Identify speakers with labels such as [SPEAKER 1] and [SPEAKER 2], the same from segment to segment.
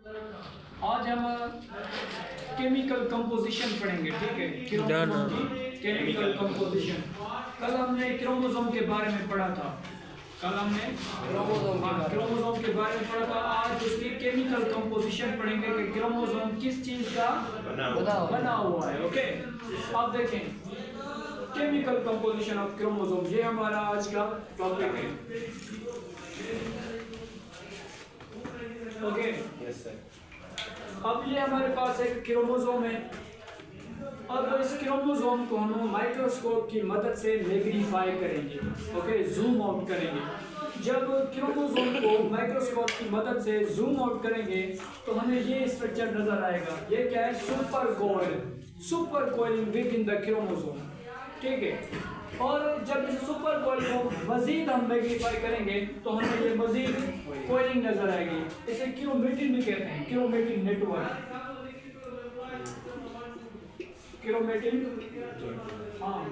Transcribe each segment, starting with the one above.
[SPEAKER 1] आज हम chemical composition पढ़ेंगे, ठीक है। क्रोमोसोम की केमिकल कंपोजिशन। कल हमने क्रोमोसोम के बारे में पढ़ा था। क्रोमोसोम के बारे में पढ़ा था। आज उसकी केमिकल कंपोजिशन पढ़ेंगे कि क्रोमोसोम किस चीज का बना हुआ है। ओके, आप देखें केमिकल कंपोजिशन ऑफ क्रोमोसोम, ये हमारा आज का टॉपिक है। Okay,
[SPEAKER 2] yes sir.
[SPEAKER 1] अब ये हमारे पास एक क्रोमोसोम है। अब इस क्रोमोसोम को हम माइक्रोस्कोप की मदद से मैग्नीफाई करेंगे, ओके, जूम आउट करेंगे। जब क्रोमोसोम को माइक्रोस्कोप की मदद से जूम आउट करेंगे तो हमें ये स्ट्रक्चर नजर आएगा। ये क्या है? Super coiling with in the chromosome, ठीक है। और जब इस सुपर कोइल को मजीद हम मैग्नीफाई करेंगे तो हमें ये मजीद कोइलिंग नजर आएगी। इसे क्रोमेटिन भी कहते हैं, क्रोमेटिन नेटवर्क, क्रोमेटिन, हाँ,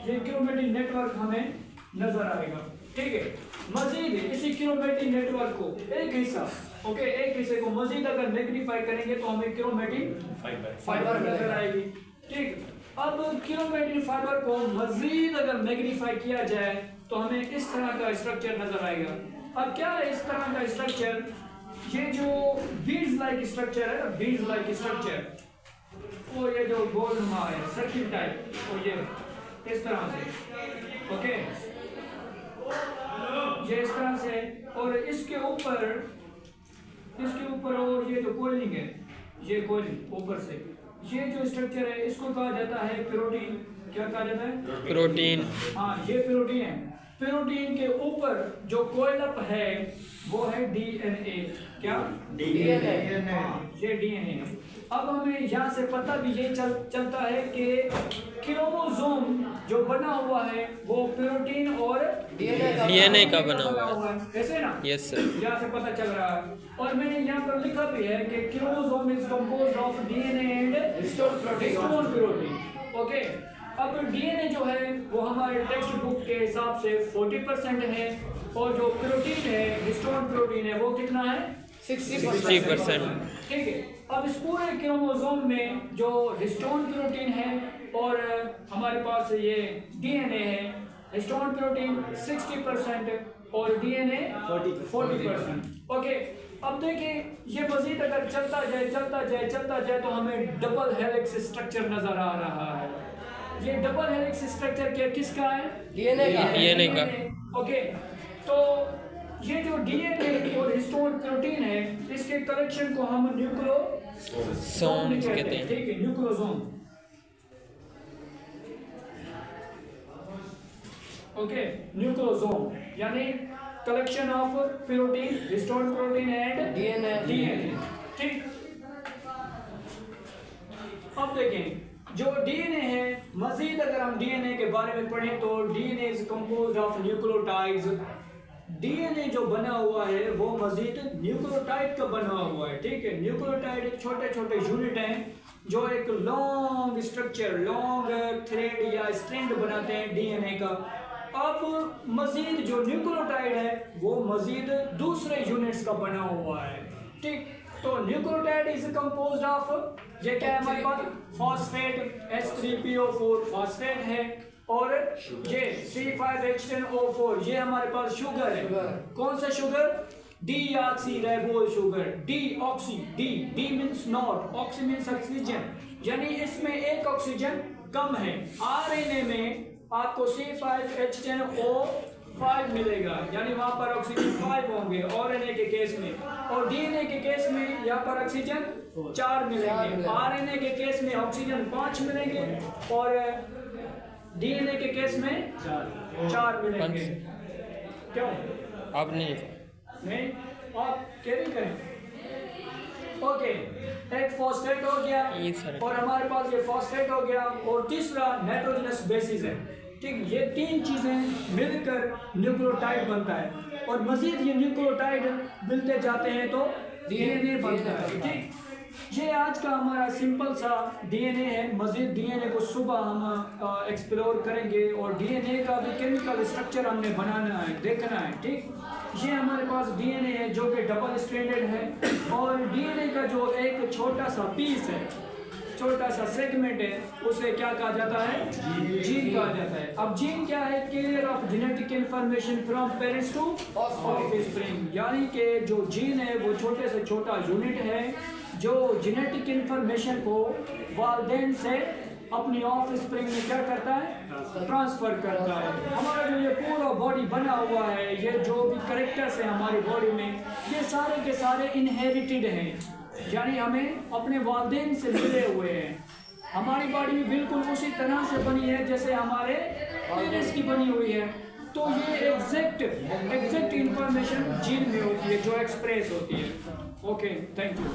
[SPEAKER 1] ये क्रोमेटिन नेटवर्क हमें नजर आएगा, ठीक है। मजीद इसी क्रोमेटिन नेटवर्क को एक हिस्सा, ओके, एक हिस्से को मजीद अगर मैग्नीफाई करेंगे तो हमें क्रोमेटिन फाइबर नजर आएगी, ठीक। अब क्रोमेटिन फाइबर को मजीद अगर मैग्नीफाई किया जाए तो हमें इस तरह का स्ट्रक्चर नजर आएगा। अब क्या है इस तरह का स्ट्रक्चर? ये जो बीड्स लाइक स्ट्रक्चर है, बीड्स लाइक स्ट्रक्चर, वो ये जो गोल नुमा है, सर्किल टाइप, तो ये इस तरह से, ओके, ये इस तरह से। और इसके ऊपर और ये जो कोइलिंग है, ये कोइलिंग ऊपर से, ये जो स्ट्रक्चर है इसको कहा जाता है प्रोटीन। क्या कहा जाता है?
[SPEAKER 3] प्रोटीन।
[SPEAKER 1] हाँ, ये प्रोटीन है। प्रोटीन के ऊपर जो कोइलअप है वो है डीएनए। क्या?
[SPEAKER 2] डीएनए।
[SPEAKER 1] हाँ, ये डीएनए है। अब हमें यहाँ से पता भी ये चलता है कि क्रोमोसोम जो बना हुआ है वो प्रोटीन और
[SPEAKER 3] डीएनए का बना हुआ है,
[SPEAKER 1] ऐसे ना?
[SPEAKER 3] Yes sir.
[SPEAKER 1] यहाँ से पता चल रहा है। और मैंने यहाँ पर लिखा भी है कि chromosome is composed of DNA and histone protein, okay. अब डीएनए जो है वो हमारे टेक्स्ट बुक के हिसाब से 40% है, और जो प्रोटीन है, हिस्टोन प्रोटीन है, वो कितना है?
[SPEAKER 3] 60%।
[SPEAKER 1] ठीक है। अब इस पूरे क्रोमोसोम में जो हिस्टोन प्रोटीन है और हमारे पास ये डीएनए है, हिस्टोन प्रोटीन 60% और डीएनए 40%, ओके। अब देखिए ये मजीद अगर चलता जाए तो हमें डबल हेलिक्स स्ट्रक्चर नजर आ रहा है। ये डबल हेलिक्स स्ट्रक्चर किसका है?
[SPEAKER 3] डीएनए का।
[SPEAKER 1] ओके, तो ये जो डीएनए और हिस्टोन प्रोटीन है इसके कलेक्शन को हम न्यूक्लियोसोम कहते हैं, ठीक है, न्यूक्लियोसोम, ओके। न्यूक्लियोसोम यानी collection of protein, histone protein and DNA, ठीक। अब देखें जो डीएनए है, मजीद अगर हम डीएनए के बारे में पढ़ें तो DNA is composed of nucleotides. DNA जो बना हुआ है वो मजीद न्यूक्लियोटाइड का बना हुआ है, ठीक है। न्यूक्लियोटाइड एक छोटे छोटे यूनिट हैं जो एक लॉन्ग स्ट्रक्चर, लॉन्ग थ्रेड या स्ट्रिंग बनाते हैं डीएनए का। अब मजीद जो न्यूक्लियोटाइड है वो मजीद दूसरे यूनिट्स का बना हुआ है, ठीक। तो न्यूक्लियोटाइड इज कंपोज्ड ऑफ, ये क्या है हमारे पास? फॉस्फेट, H3PO4 फॉस्फेट है, और ये C5H10O4 ये हमारे पास शुगर है। कौन सा sugar? Deoxyribose sugar, deoxy, D means not, oxy means oxygen, यानी इसमें एक ऑक्सीजन कम है। आरएनए में आपको C5H10O5 मिलेगा, यानी वहां पर ऑक्सीजन 5 होंगे आरएनए के केस में, और डीएनए के केस में यहाँ पर ऑक्सीजन 4 मिलेंगे। आरएनए के केस में ऑक्सीजन 5 मिलेंगे और डीएनए के केस में 4 मिलेंगे। क्यों?
[SPEAKER 3] आप नहीं
[SPEAKER 1] आप कैरी करें, ओके। एक फॉस्फेट हो गया और हमारे पास ये फॉस्फेट हो गया, और तीसरा नाइट्रोजनस बेसिस है, ठीक। ये तीन चीजें मिलकर न्यूक्लियोटाइड बनता है, और मजीद ये न्यूक्लियोटाइड मिलते जाते हैं तो डीएनए बनता है, ठीक। ये आज का हमारा सिंपल सा डीएनए है। मज़ीद डीएनए को सुबह हम एक्सप्लोर करेंगे और डीएनए का भी केमिकल स्ट्रक्चर हमने बनाना है, देखना है, ठीक। ये हमारे पास डीएनए है जो कि डबल स्ट्रैंडेड है और डीएनए का जो एक छोटा सा पीस है, छोटा सा सेगमेंट है, उसे क्या कहा जाता है? जीन कहा जाता है। अब जीन क्या है? Carrier of genetic information from parents to offspring, यानी कि जो जीन है वो छोटे से छोटा यूनिट है जो जेनेटिक इंफॉर्मेशन को वालिदैन से अपनी ऑफस्प्रिंग में क्या करता है? ट्रांसफर करता है। हमारा जो ये पूरा बॉडी बना हुआ है, ये जो भी कैरेक्टर्स है हमारी बॉडी में, ये सारे के सारे इनहेरिटेड हैं, यानी हमें अपने वालिदैन से मिले हुए हैं। हमारी बॉडी भी बिल्कुल उसी तरह से बनी है जैसे हमारे पेरेंट्स की बनी हुई है। तो ये एग्जैक्ट इंफॉर्मेशन जीन में होती है जो एक्सप्रेस होती है। Okay, thank you.